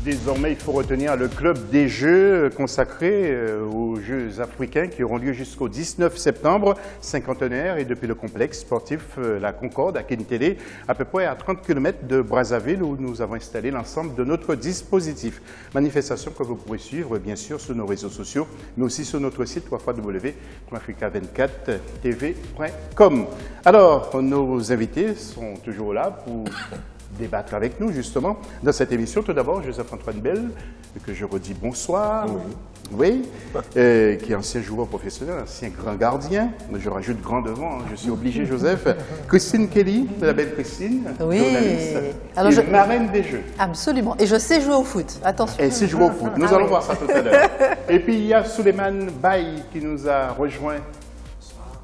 Désormais, il faut retenir le club des Jeux consacré aux Jeux africains qui auront lieu jusqu'au 19 septembre, cinquantenaire, et depuis le complexe sportif La Concorde à Kintélé, à peu près à 30 km de Brazzaville, où nous avons installé l'ensemble de notre dispositif. Manifestation que vous pourrez suivre, bien sûr, sur nos réseaux sociaux, mais aussi sur notre site www.africa24tv.com. Alors, nos invités sont toujours là pour débattre avec nous, justement, dans cette émission. Tout d'abord, Joseph-Antoine Bell, que je redis bonsoir. Oui. Qui est ancien joueur professionnel, ancien grand gardien. Je rajoute grand devant, hein, je suis obligé, Joseph. Christine Kelly, la belle Christine, journaliste, alors et marraine des Jeux. Absolument. Et je sais jouer au foot, attention. Elle sait jouer au foot, nous allons voir ça tout à l'heure. Et puis, il y a Souleymane Baye qui nous a rejoint.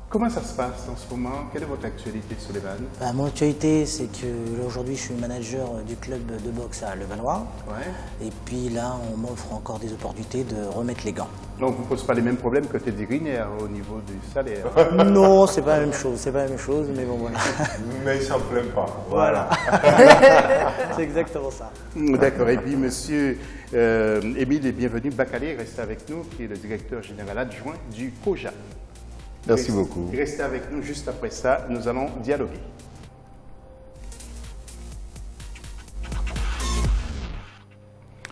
Comment ça se passe en ce moment? Quelle est votre actualité, Souleymane? Mon actualité, c'est que aujourd'hui, je suis manager du club de boxe à Levallois. Ouais. Et puis là, on m'offre encore des opportunités de remettre les gants. Donc, vous ne posez pas les mêmes problèmes que Teddy Riner au niveau du salaire? Non, c'est pas la même chose, c'est pas la même chose, mais bon, voilà. Mais il s'en plaint pas. Voilà. C'est exactement ça. D'accord. Et puis, monsieur Émile, bienvenue. Bacalé, restez avec nous, qui est le directeur général adjoint du COJA. Merci beaucoup. Restez avec nous, juste après ça, nous allons dialoguer.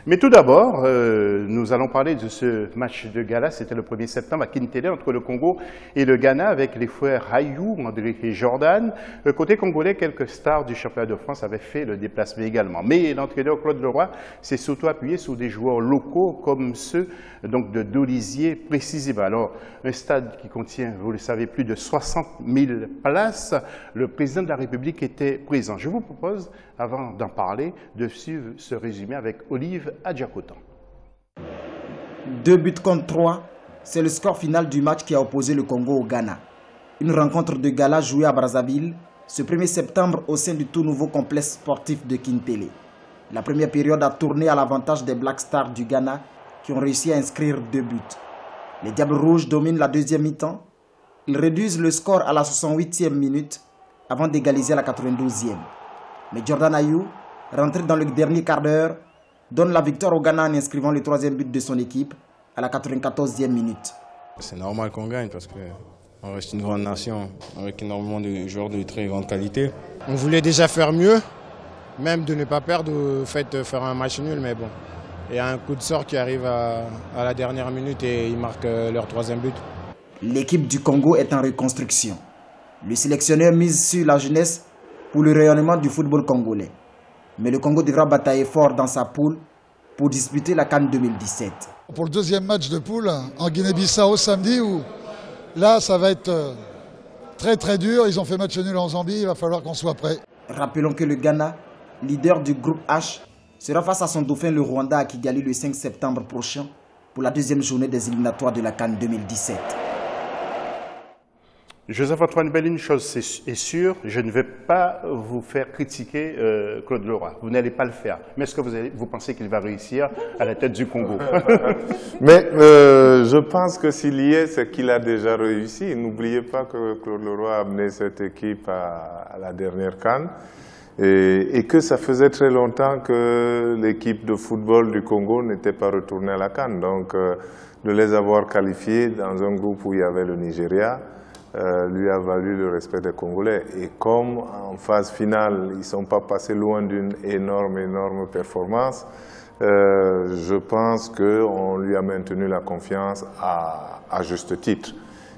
Mais tout d'abord, nous allons parler de ce match de gala. C'était le 1er septembre à Kintélé entre le Congo et le Ghana avec les frères Hayou, André et Jordan. Côté congolais, quelques stars du championnat de France avaient fait le déplacement également. Mais l'entraîneur Claude Leroy s'est surtout appuyé sur des joueurs locaux comme ceux donc de Dolisie précisément. Alors, un stade qui contient, vous le savez, plus de 60 000 places. Le président de la République était présent. Je vous propose, avant d'en parler, de suivre ce résumé avec Olive Adjakotan. 2 buts contre 3, c'est le score final du match qui a opposé le Congo au Ghana. Une rencontre de gala jouée à Brazzaville ce 1er septembre au sein du tout nouveau complexe sportif de Kintélé. La première période a tourné à l'avantage des Black Stars du Ghana qui ont réussi à inscrire 2 buts. Les Diables Rouges dominent la deuxième mi-temps. Ils réduisent le score à la 68e minute avant d'égaliser à la 92e. Mais Jordan Ayou, rentré dans le dernier quart d'heure, donne la victoire au Ghana en inscrivant le 3e but de son équipe à la 94e minute. C'est normal qu'on gagne parce qu'on reste une grande nation avec énormément de joueurs de très grande qualité. On voulait déjà faire mieux, même de ne pas perdre au fait de faire un match nul, mais bon. Il y a un coup de sort qui arrive à la dernière minute et ils marquent leur 3e but. L'équipe du Congo est en reconstruction. Le sélectionneur mise sur la jeunesse pour le rayonnement du football congolais. Mais le Congo devra batailler fort dans sa poule pour disputer la CAN 2017. Pour le 2e match de poule en Guinée-Bissau samedi, où là ça va être très très dur. Ils ont fait match nul en Zambie, il va falloir qu'on soit prêt. Rappelons que le Ghana, leader du groupe H, sera face à son dauphin le Rwanda à Kigali le 5 septembre prochain pour la 2e journée des éliminatoires de la CAN 2017. Joseph-Antoine Bell, une chose est sûre, je ne vais pas vous faire critiquer Claude Leroy. Vous n'allez pas le faire. Mais est-ce que vous pensez qu'il va réussir à la tête du Congo? Mais je pense que s'il y est, c'est qu'il a déjà réussi. N'oubliez pas que Claude Leroy a amené cette équipe à la dernière CAN. Et que ça faisait très longtemps que l'équipe de football du Congo n'était pas retournée à la CAN. Donc, de les avoir qualifiés dans un groupe où il y avait le Nigeria, lui a valu le respect des Congolais. Et comme en phase finale, ils ne sont pas passés loin d'une énorme performance, je pense qu'on lui a maintenu la confiance à juste titre.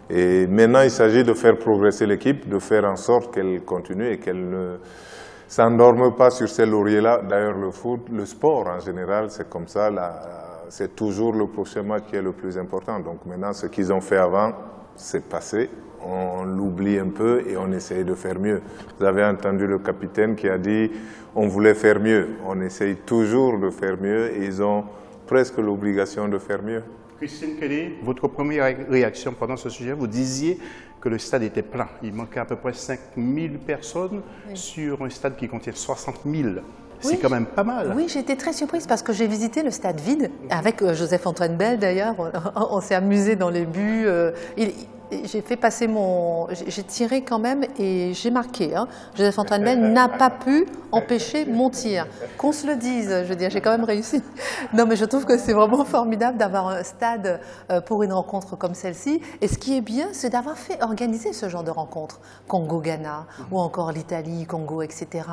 Et maintenant, il s'agit de faire progresser l'équipe, de faire en sorte qu'elle continue et qu'elle ne s'endorme pas sur ces lauriers-là. D'ailleurs, le foot, le sport en général, c'est comme ça. C'est toujours le prochain match qui est le plus important. Donc maintenant, ce qu'ils ont fait avant, c'est passé. On l'oublie un peu et on essaye de faire mieux. Vous avez entendu le capitaine qui a dit on voulait faire mieux. On essaye toujours de faire mieux et ils ont presque l'obligation de faire mieux. Christine Kelly, votre première réaction pendant ce sujet, vous disiez que le stade était plein. Il manquait à peu près 5000 personnes sur un stade qui contient 60 000. C'est quand même pas mal. Oui, j'ai été très surprise parce que j'ai visité le stade vide avec Joseph-Antoine Bell d'ailleurs. On s'est amusé dans les buts. j'ai fait passer j'ai tiré quand même et j'ai marqué. Hein. Joseph-Antoine Bell n'a pas pu empêcher mon tir. Qu'on se le dise, je veux dire, j'ai quand même réussi. Non, mais je trouve que c'est vraiment formidable d'avoir un stade pour une rencontre comme celle-ci. Et ce qui est bien, c'est d'avoir fait organiser ce genre de rencontre. Congo-Ghana, ou encore l'Italie, Congo, etc.,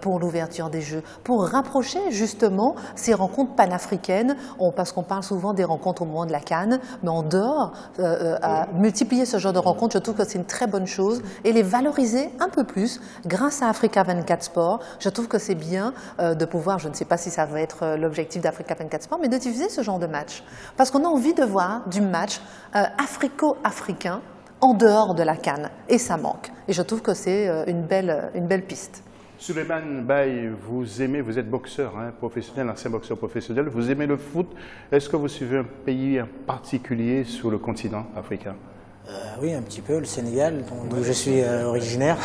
pour l'ouverture des Jeux, pour rapprocher justement ces rencontres panafricaines, parce qu'on parle souvent des rencontres au moment de la CAN, mais en dehors, à multiplier ce genre de rencontres, je trouve que c'est une très bonne chose, et les valoriser un peu plus grâce à Africa 24 Sport. Je trouve que c'est bien de pouvoir, je ne sais pas si ça va être l'objectif d'Africa 24 Sport, mais de diffuser ce genre de match. Parce qu'on a envie de voir du match africo-africain en dehors de la CAN, et ça manque. Et je trouve que c'est une belle piste. Souleymane Baye, vous êtes boxeur professionnel, ancien boxeur professionnel, vous aimez le foot. Est-ce que vous suivez un pays en particulier sur le continent africain? Oui, un petit peu, le Sénégal, d'où je suis originaire.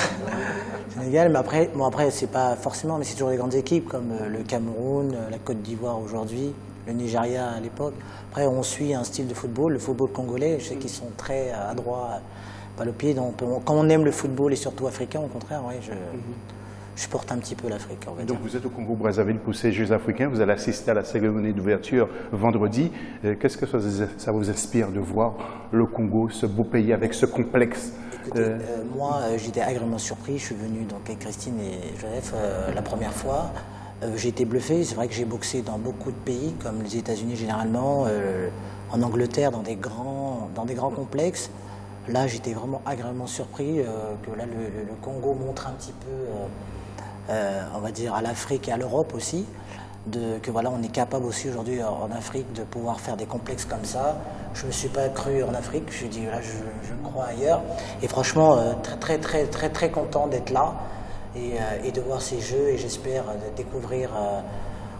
Sénégal, mais après, c'est pas forcément, mais c'est toujours des grandes équipes comme le Cameroun, la Côte d'Ivoire aujourd'hui, le Nigeria à l'époque. Après, on suit un style de football, le football congolais, je sais qu'ils sont très adroits, pas le pied. Donc, quand on aime le football et surtout africain, au contraire, oui, je porte un petit peu l'Afrique. Donc vous êtes au Congo-Brazzaville pour ces Jeux africains, vous allez assister à la cérémonie d'ouverture vendredi. Qu'est-ce que ça vous inspire de voir le Congo, ce beau pays avec ce complexe? Écoutez, moi j'étais agréablement surpris, je suis venu donc avec Christine et Joseph la première fois. J'ai été bluffé, c'est vrai que j'ai boxé dans beaucoup de pays, comme les États-Unis généralement, en Angleterre, dans des grands complexes. Là, j'étais vraiment agréablement surpris que là, le Congo montre un petit peu, on va dire, à l'Afrique et à l'Europe aussi, que voilà, on est capable aussi aujourd'hui en Afrique de pouvoir faire des complexes comme ça. Je ne me suis pas cru en Afrique, je dis là, je me crois ailleurs. Et franchement, très content d'être là et de voir ces jeux. Et j'espère découvrir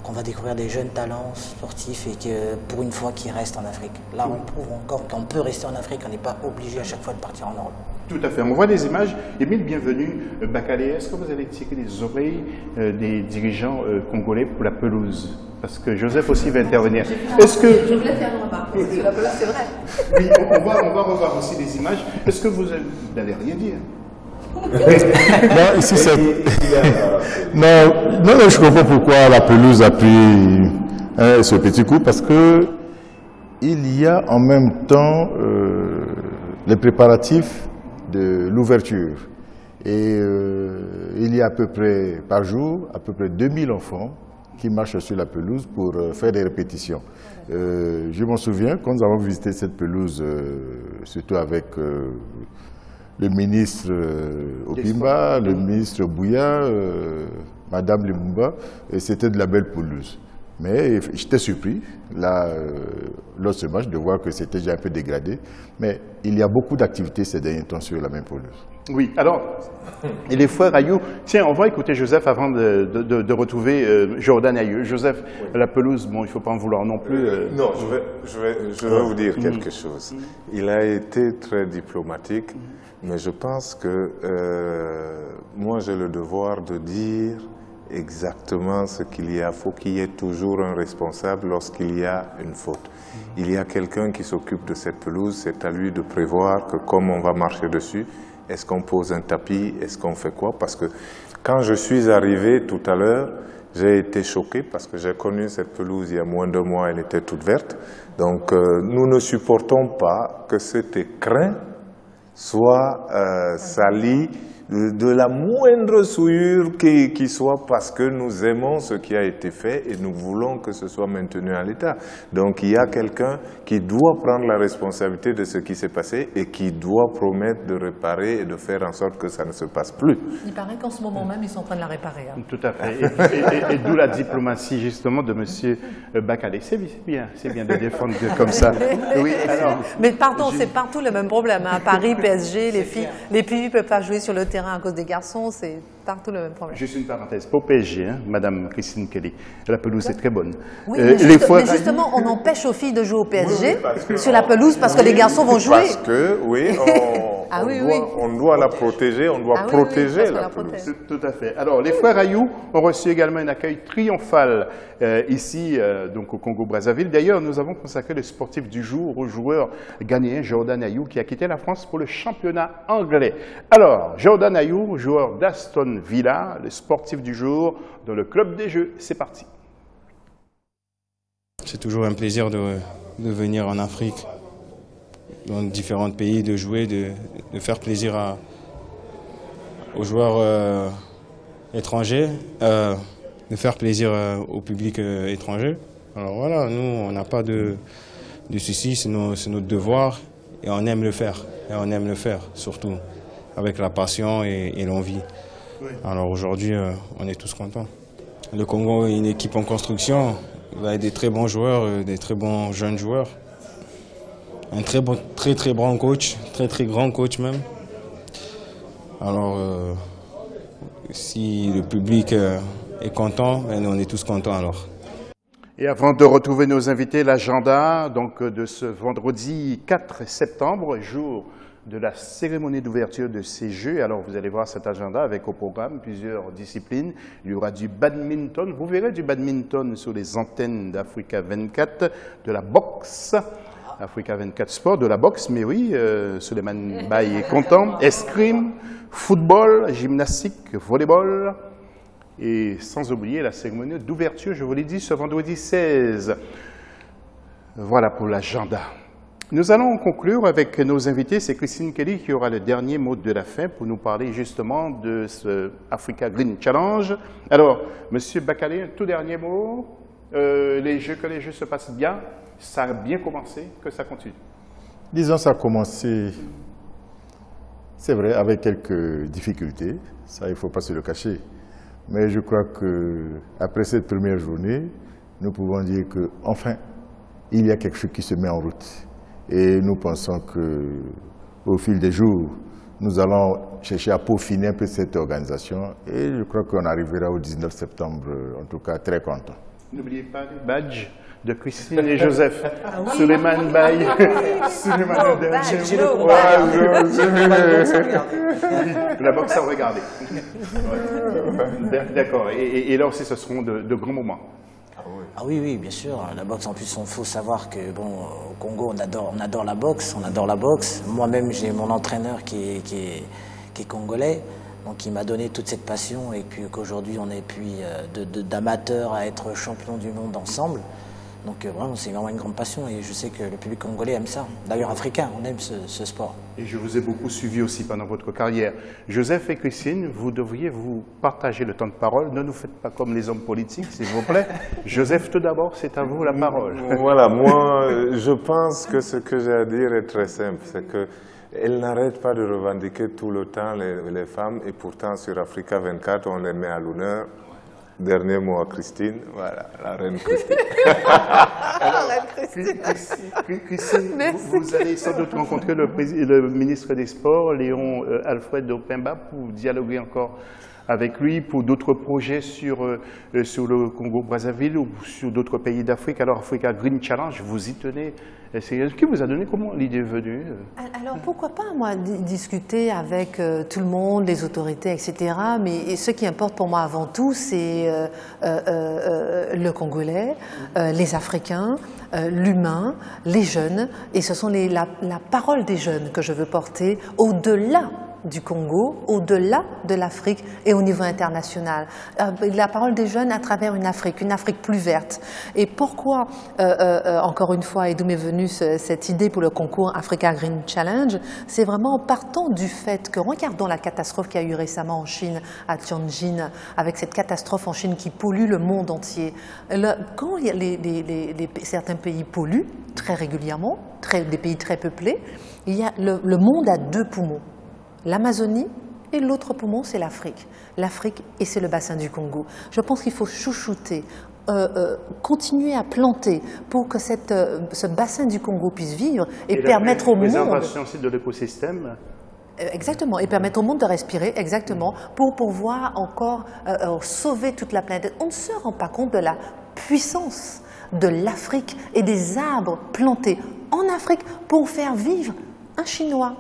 qu'on va découvrir des jeunes talents sportifs et que pour une fois qu'ils restent en Afrique. Là, on prouve encore qu'on peut rester en Afrique, on n'est pas obligé à chaque fois de partir en Europe. Tout à fait. On voit des images. Émile, bienvenue. Bakale, est-ce que vous allez tirer les oreilles des dirigeants congolais pour la pelouse? Parce que Joseph aussi va intervenir. Est-ce que... Je voulais faire une remarque, parce que la pelouse, c'est vrai. Oui, on va revoir aussi des images. Est-ce que vous n'allez rien dire? Non, ici c'est... non, je comprends pourquoi la pelouse a pris ce petit coup, parce que il y a en même temps les préparatifs de l'ouverture. Et il y a à peu près, par jour, à peu près 2000 enfants qui marchent sur la pelouse pour faire des répétitions. Je m'en souviens, quand nous avons visité cette pelouse, surtout avec le ministre Opimba, le ministre Bouya, Madame Limumba, et c'était de la belle pelouse. Mais j'étais surpris, là, lors de ce match, de voir que c'était déjà un peu dégradé. Mais il y a beaucoup d'activités ces derniers temps sur la même pelouse. Oui, alors, et les frères Ayou, tiens, on va écouter Joseph avant de retrouver Jordan Ayou. Joseph, la pelouse, bon, il ne faut pas en vouloir non plus. Non, je vais vous dire quelque chose. Il a été très diplomatique, mais je pense que moi, j'ai le devoir de dire exactement ce qu'il y a. Il faut qu'il y ait toujours un responsable lorsqu'il y a une faute. Il y a quelqu'un qui s'occupe de cette pelouse, c'est à lui de prévoir que comme on va marcher dessus, est-ce qu'on pose un tapis, est-ce qu'on fait quoi? Parce que quand je suis arrivé tout à l'heure, j'ai été choqué parce que j'ai connu cette pelouse il y a moins de mois, elle était toute verte. Donc nous ne supportons pas que cet écrin soit sali de la moindre souillure qui soit, parce que nous aimons ce qui a été fait et nous voulons que ce soit maintenu en l'état. Donc il y a quelqu'un qui doit prendre la responsabilité de ce qui s'est passé et qui doit promettre de réparer et de faire en sorte que ça ne se passe plus. Il paraît qu'en ce moment même, ils sont en train de la réparer. Hein. Tout à fait. Et d'où la diplomatie justement de M. Bakale. C'est bien de défendre comme ça. Oui, alors... Mais pardon, c'est partout le même problème. Hein. Paris, PSG, les filles ne peuvent pas jouer sur le terrain à cause des garçons, c'est partout le même problème. Juste une parenthèse, pour PSG, Madame Christine Kelly, la pelouse est très bonne. Oui, mais justement, on empêche aux filles de jouer au PSG sur la pelouse parce que les garçons vont jouer. Parce que, oui, Ah oui. On doit la protéger, on doit protéger la pelouse. Tout à fait. Alors, les frères Ayou ont reçu également un accueil triomphal ici, donc au Congo-Brazzaville. D'ailleurs, nous avons consacré le sportif du jour au joueur ghanéen Jordan Ayou qui a quitté la France pour le championnat anglais. Alors, Jordan Ayou, joueur d'Aston Villa, le sportif du jour dans le club des Jeux. C'est parti. C'est toujours un plaisir de venir en Afrique, dans différents pays, de jouer, de faire plaisir aux joueurs étrangers, de faire plaisir au public étranger. Alors voilà, nous, on n'a pas de soucis, c'est notre devoir et on aime le faire. Et on aime le faire, surtout avec la passion et l'envie. Oui. Alors aujourd'hui, on est tous contents. Le Congo est une équipe en construction. Il y a des très bons joueurs, des très bons jeunes joueurs. Un très bon coach, très grand coach même. Alors, si le public est content, ben, on est tous contents alors. Et avant de retrouver nos invités, l'agenda donc de ce vendredi 4 septembre, jour de la cérémonie d'ouverture de ces Jeux. Alors vous allez voir cet agenda avec au programme plusieurs disciplines. Il y aura du badminton, vous verrez du badminton sur les antennes d'Africa 24, de la boxe, Africa 24 Sport, de la boxe, mais oui, Souleymane Baye est content, escrime, football, gymnastique, volleyball, et sans oublier la cérémonie d'ouverture, je vous l'ai dit, ce vendredi 16. Voilà pour l'agenda. Nous allons conclure avec nos invités. C'est Christine Kelly qui aura le dernier mot de la fin pour nous parler justement de ce Africa Green Challenge. Alors, Monsieur Bakale, un tout dernier mot. Que les Jeux se passent bien. Ça a bien commencé, que ça continue. Disons, ça a commencé, c'est vrai, avec quelques difficultés. Ça, il ne faut pas se le cacher. Mais je crois qu'après cette première journée, nous pouvons dire qu'enfin, il y a quelque chose qui se met en route. Et nous pensons qu'au fil des jours, nous allons chercher à peaufiner un peu cette organisation. Et je crois qu'on arrivera au 19 septembre, en tout cas, très content. N'oubliez pas les badges de Christine et Joseph. Souleymane Baye. Souleymane La boxe à regarder. D'accord. Et là aussi, ce seront de grands moments. Ah oui, bien sûr. La boxe, en plus, il faut savoir que, bon, au Congo, on adore la boxe. Moi-même, j'ai mon entraîneur qui est congolais, donc il m'a donné toute cette passion et puis qu'aujourd'hui, on est puis d'amateurs à être champion du monde ensemble. Donc vraiment, c'est vraiment une grande passion et je sais que le public congolais aime ça. D'ailleurs, africain, on aime ce sport. Et je vous ai beaucoup suivi aussi pendant votre carrière. Joseph et Christine, vous devriez vous partager le temps de parole. Ne nous faites pas comme les hommes politiques, s'il vous plaît. Joseph, tout d'abord, c'est à vous la parole. Voilà, moi, je pense que ce que j'ai à dire est très simple. C'est qu'elles n'arrêtent pas de revendiquer tout le temps les femmes et pourtant sur Africa 24, on les met à l'honneur. Dernier mot à Christine, voilà, la reine Christine. Christine, vous allez sans doute rencontrer le ministre des Sports, Léon Alfred Opemba, pour dialoguer encore avec lui pour d'autres projets sur le Congo-Brazzaville ou sur d'autres pays d'Afrique. Alors, Africa Green Challenge, vous y tenez. Qui vous a donné, comment l'idée est venue? Alors, pourquoi pas, moi, discuter avec tout le monde, les autorités, etc. Mais ce qui importe pour moi avant tout, c'est le Congolais, les Africains, l'humain, les jeunes. Et ce sont la parole des jeunes que je veux porter au-delà du Congo, au-delà de l'Afrique et au niveau international. La parole des jeunes à travers une Afrique plus verte. Et pourquoi, encore une fois, et d'où m'est venue cette idée pour le concours Africa Green Challenge, c'est vraiment en partant du fait que, regardons la catastrophe qu'il y a eu récemment en Chine, à Tianjin, avec cette catastrophe en Chine qui pollue le monde entier. Quand certains pays polluent très régulièrement, des pays très peuplés, il y a le monde a deux poumons. L'Amazonie et l'autre poumon, c'est l'Afrique. L'Afrique et c'est le bassin du Congo. Je pense qu'il faut chouchouter, continuer à planter pour que ce bassin du Congo puisse vivre et permettre au monde... Préservation aussi de l'écosystème. Exactement, et permettre au monde de respirer, exactement, pour pouvoir encore sauver toute la planète. On ne se rend pas compte de la puissance de l'Afrique et des arbres plantés en Afrique pour faire vivre un Chinois,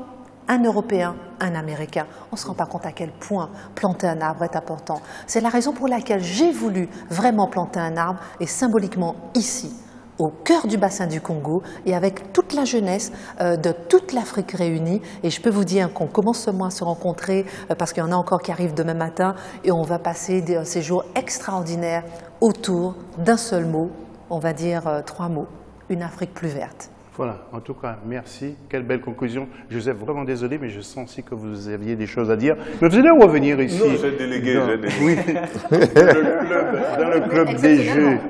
un Européen, un Américain. On ne se rend pas compte à quel point planter un arbre est important. C'est la raison pour laquelle j'ai voulu vraiment planter un arbre, et symboliquement ici, au cœur du bassin du Congo, et avec toute la jeunesse de toute l'Afrique réunie. Et je peux vous dire qu'on commence ce mois à se rencontrer, parce qu'il y en a encore qui arrivent demain matin, et on va passer des séjours extraordinaires autour d'un seul mot, on va dire 3 mots, une Afrique plus verte. Voilà, en tout cas, merci. Quelle belle conclusion. Joseph, vraiment désolé, mais je sens aussi que vous aviez des choses à dire. Mais vous allez revenir ici. Non, j'ai délégué, Oui, dans le club des jeux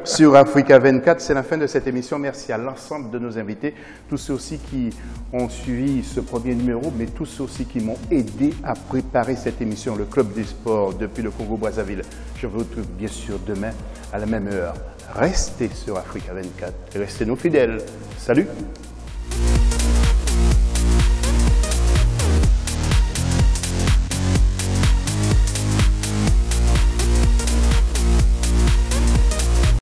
sur Africa 24. C'est la fin de cette émission. Merci à l'ensemble de nos invités, tous ceux aussi qui ont suivi ce premier numéro, mais tous ceux aussi qui m'ont aidé à préparer cette émission, le club des sports depuis le Congo-Brazzaville. Je vous retrouve bien sûr demain à la même heure. Restez sur Africa 24 et restez nos fidèles. Salut!